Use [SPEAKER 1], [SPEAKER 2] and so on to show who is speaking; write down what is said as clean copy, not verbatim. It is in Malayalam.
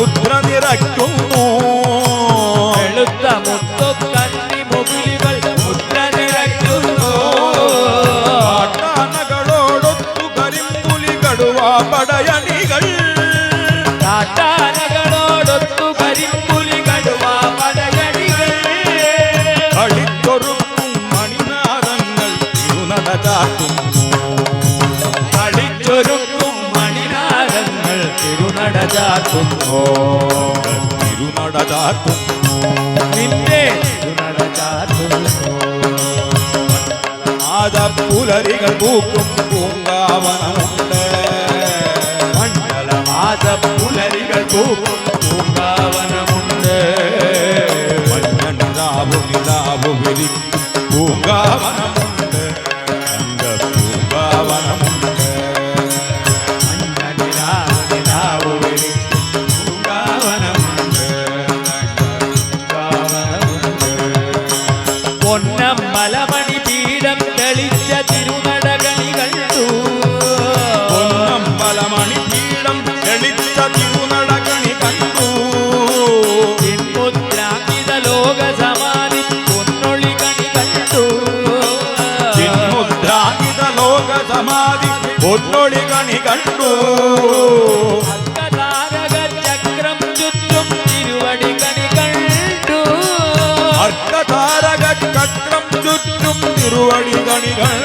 [SPEAKER 1] മുദ്ര നിറയ്ക്കുന്നു.
[SPEAKER 2] വെളുത്ത മുത്തു കണ്ണി മുകിലുകൾ മുദ്ര നിറയ്ക്കുന്നു.
[SPEAKER 1] കാട്ടാനകളോടൊത്തു കരിമ്പുലി കടുവാ പടയണികൾ.
[SPEAKER 2] കാട്ടാനകളോടൊത്തു കരിമ്പുലി കടുവാ പടയണികൾ.
[SPEAKER 1] കളിച്ചൊരുക്കും മണിനാദങ്ങൾ തിരുനട ചാർത്തുന്നു.
[SPEAKER 2] കളിച്ചൊരുക്കും മണിനാദങ്ങൾ തിരുനട ചാർത്തുന്നു.
[SPEAKER 1] തിരുനട ചാർത്തുന്നു.
[SPEAKER 2] നിന്റെ തിരുനട ചാർത്തുന്നു.
[SPEAKER 1] പുലരികൾ പൂക്കും പൂങ്കാവനമുണ്ട്.
[SPEAKER 2] മണ്ഡലമാസ പുലരികൾ പൂക്കും പൂങ്കാവനമുണ്ട്.
[SPEAKER 1] മഞ്ഞനിലാവു നിലാവു വിരിക്കും പൂങ്കാവനമുണ്ട്. പൂങ്കാവനമുണ്ട്.
[SPEAKER 2] മഞ്ഞനിലാവു നിലാവു വിരിക്കും പൂങ്കാവനമുണ്ട്. പൊന്നം മലമണി പീഠം തെളിച്ച തിരുനടകണി കണ്ടു.
[SPEAKER 1] പൊന്നം മലമണി പീഠം തെളിച്ച തിരുനടകണി കണ്ടു.
[SPEAKER 2] ചിന്മുദ്രാങ്കിത ലോക സമാധി പൊന്നൊളി കണി കണ്ടു.
[SPEAKER 1] ചിന്മുദ്രാങ്കിത ലോക സമാധി പൊന്നൊളി കണി കണ്ടു.
[SPEAKER 2] അർക്കതാരക ചക്രം ചുറ്റും തിരുവടി കണി കണ്ടു.
[SPEAKER 1] അർക്കതാരക ചക്രം ചുറ്റും തിരുവടി കണി കണ്ടു.